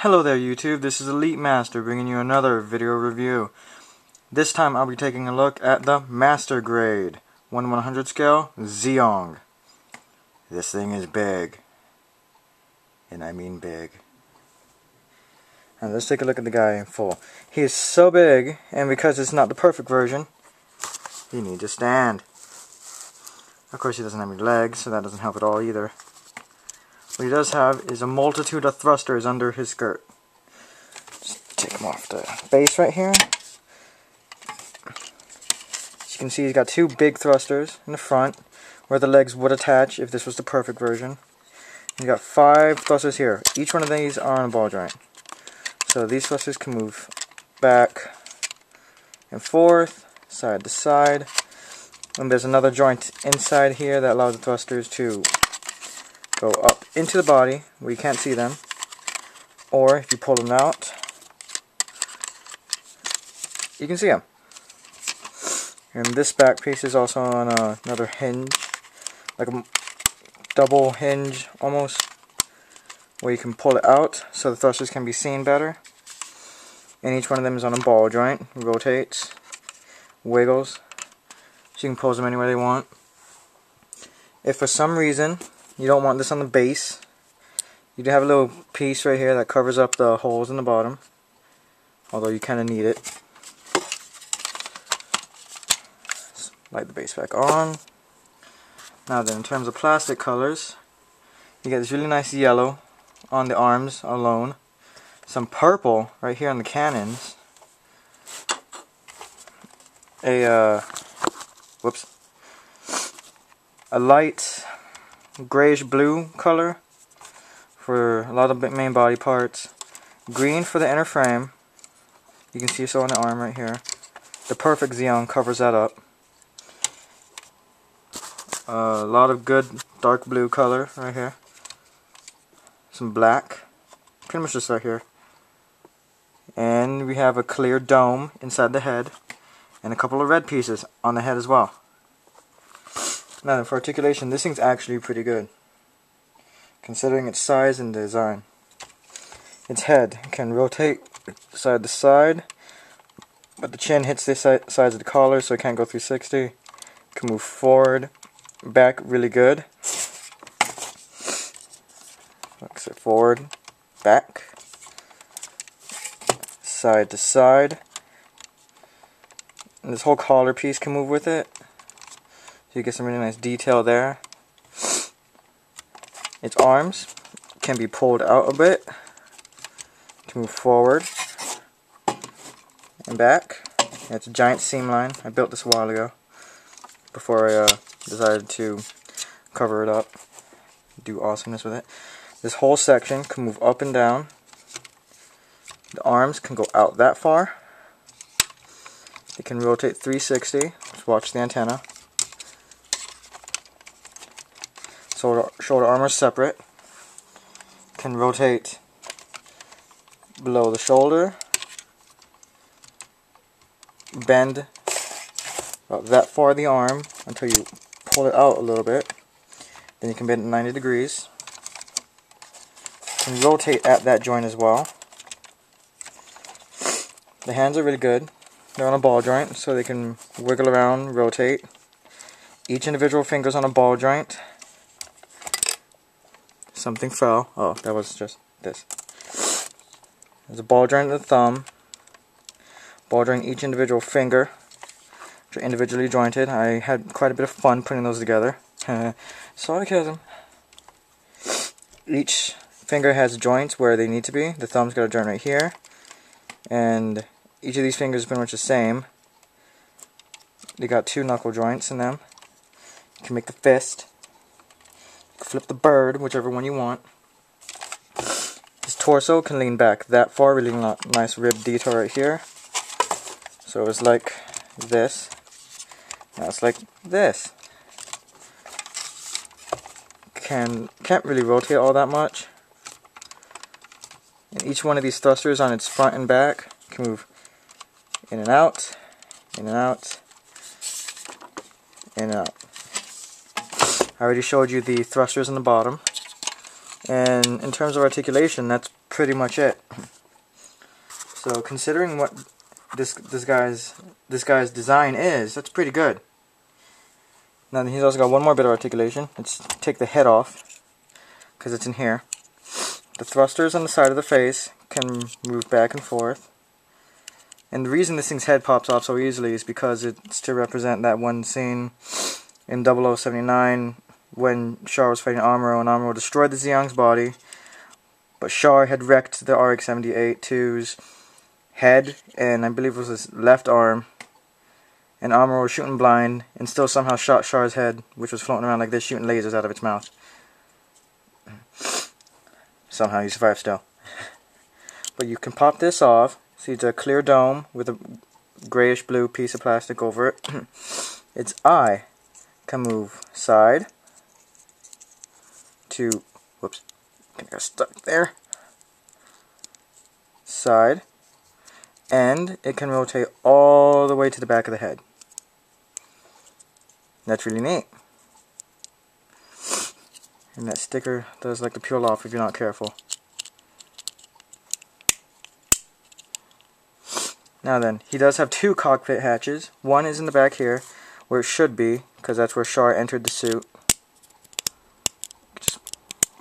Hello there YouTube, this is Elite Master bringing you another video review. This time I'll be taking a look at the Master Grade 1/100 scale Zeong. This thing is big. And I mean big. And let's take a look at the guy in full. He is so big, and because it's not the perfect version, he needs a stand. Of course he doesn't have any legs, so that doesn't help at all either. What he does have is a multitude of thrusters under his skirt. Just take him off the base right here. As you can see, he's got two big thrusters in the front, where the legs would attach if this was the perfect version. He's got 5 thrusters here. Each one of these are on a ball joint. So these thrusters can move back and forth, side to side. And there's another joint inside here that allows the thrusters to go up into the body where you can't see them, or if you pull them out, you can see them. And this back piece is also on another hinge, like a double hinge almost, where you can pull it out so the thrusters can be seen better. And each one of them is on a ball joint, rotates, wiggles, so you can pose them anywhere they want. If for some reason you don't want this on the base, you do have a little piece right here that covers up the holes in the bottom, although you kind of need it. Light the base back on. Now then, in terms of plastic colors, you get this really nice yellow on the arms alone, some purple right here on the cannons, a light grayish blue color for a lot of the main body parts, green for the inner frame, you can see so on the arm right here. The perfect Zeong covers that up. A lot of good dark blue color right here, some black, pretty much just right here, and we have a clear dome inside the head and a couple of red pieces on the head as well. Now for articulation, this thing's actually pretty good, considering its size and design. Its head can rotate side to side, but the chin hits the sides of the collar, so it can't go 360. It can move forward, back really good. Exit forward, back, side to side. And this whole collar piece can move with it. So you get some really nice detail there. Its arms can be pulled out a bit to move forward and back. And it's a giant seam line. I built this a while ago before I decided to cover it up, do awesomeness with it. This whole section can move up and down. The arms can go out that far. It can rotate 360. Just watch the antenna. Shoulder armor is separate. Can rotate below the shoulder, bend about that far the arm until you pull it out a little bit. Then you can bend it 90 degrees. Can rotate at that joint as well. The hands are really good. They're on a ball joint, so they can wiggle around, rotate. Each individual finger's on a ball joint. Something fell. Oh, that was just this. There's a ball joint in the thumb. Ball joint in each individual finger, which are individually jointed. I had quite a bit of fun putting those together. Sarcasm. Each finger has joints where they need to be. The thumb's got a joint right here. And each of these fingers is pretty much the same. They got 2 knuckle joints in them. You can make the fist. Flip the bird, whichever one you want. His torso can lean back that far, really nice rib detail right here. So it's like this. Now it's like this. Can't really rotate all that much. And each one of these thrusters on its front and back can move in and out, in and out, in and out. I already showed you the thrusters in the bottom. And in terms of articulation, that's pretty much it. So considering what this guy's design is, that's pretty good. Now he's also got one more bit of articulation. Let's take the head off, because it's in here. The thrusters on the side of the face can move back and forth. And the reason this thing's head pops off so easily is because it's to represent that one scene in 0079 when Char was fighting Amuro, and Amuro destroyed the Zeong's body, but Char had wrecked the RX-78-2's head, and I believe it was his left arm, and Amuro was shooting blind, and still somehow shot Char's head, which was floating around like this, shooting lasers out of its mouth. Somehow he survived still. But you can pop this off. See, it's a clear dome with a grayish blue piece of plastic over it. Its eye can move side to, whoops, I got stuck there, side, and it can rotate all the way to the back of the head. That's really neat. And that sticker does like to peel off if you're not careful. Now then, he does have two cockpit hatches. One is in the back here, where it should be, because that's where Char entered the suit. Just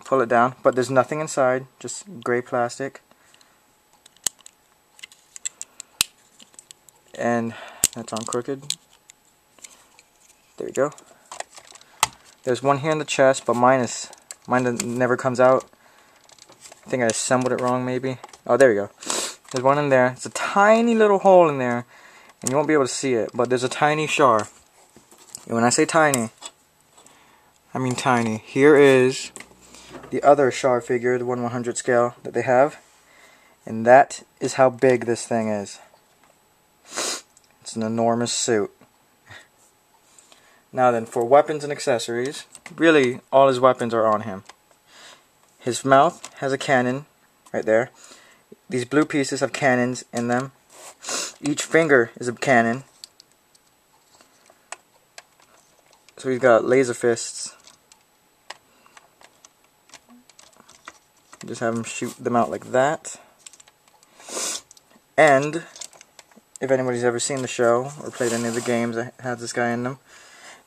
pull it down, but there's nothing inside, just gray plastic. And that's on crooked. There you go. There's one here in the chest, but mine never comes out. I think I assembled it wrong, maybe. Oh, there you go. There's one in there. It's a tiny little hole in there, and you won't be able to see it, but there's a tiny Char. And when I say tiny, I mean tiny. Here is the other Char figure, the 1/100 scale that they have, and that is how big this thing is. It's an enormous suit. Now then, for weapons and accessories, really all his weapons are on him. His mouth has a cannon right there. These blue pieces have cannons in them. Each finger is a cannon. So he's got laser fists. Just have him shoot them out like that. And if anybody's ever seen the show or played any of the games that has this guy in them,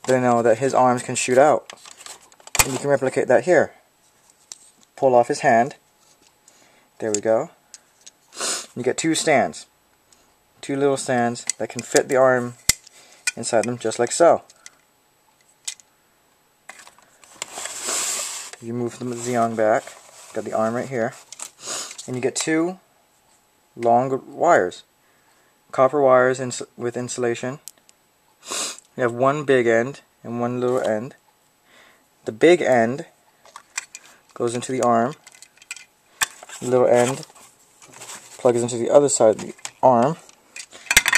they know that his arms can shoot out. And you can replicate that here. Pull off his hand. There we go. You get two stands. Two little stands that can fit the arm inside them just like so. You move the Zeong back. Got the arm right here. And you get two long wires. Copper wires with insulation. You have one big end and one little end. The big end goes into the arm. The little end plugs into the other side of the arm.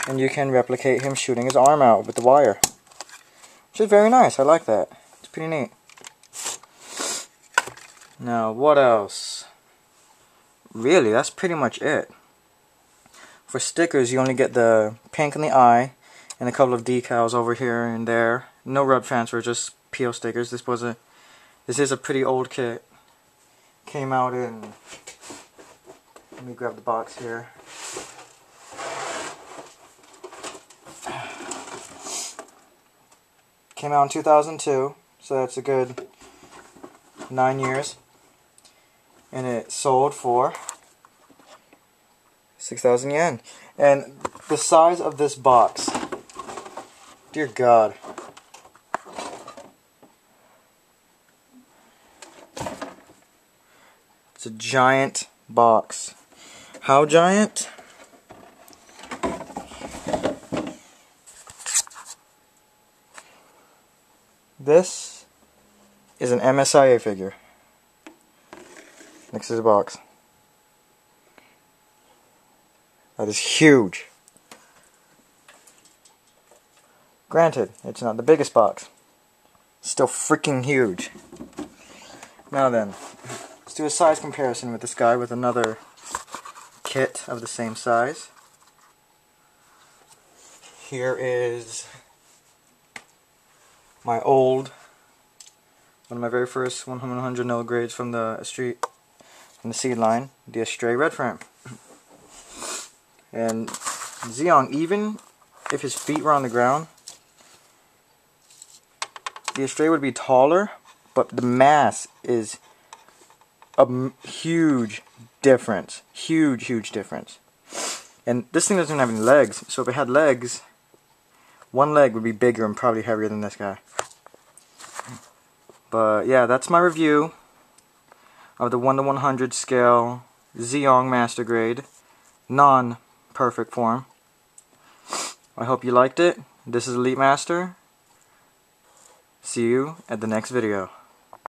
And you can replicate him shooting his arm out with the wire. Which is very nice. I like that. It's pretty neat. Now, what else? Really, that's pretty much it. For stickers, you only get the pink in the eye and a couple of decals over here and there. No rub transfer, just peel stickers. This is a pretty old kit. Came out in, let me grab the box here. Came out in 2002, so that's a good 9 years. And it sold for 6,000 yen. And the size of this box, dear God. It's a giant box. How giant? This is an MSIA figure. Next to the box. That is huge. Granted, it's not the biggest box. It's still freaking huge. Now then, let's do a size comparison with this guy with another kit of the same size. Here is my old One of my very first 100 Nil grades from the seed line, the Astray Red Frame. And Zeong, even if his feet were on the ground, the Astray would be taller, but the mass is a huge difference. Huge difference. And this thing doesn't have any legs, so if it had legs, one leg would be bigger and probably heavier than this guy. But yeah, that's my review of the 1:100 scale Zeong Master Grade, non-perfect form. I hope you liked it. This is Elite Master. See you at the next video.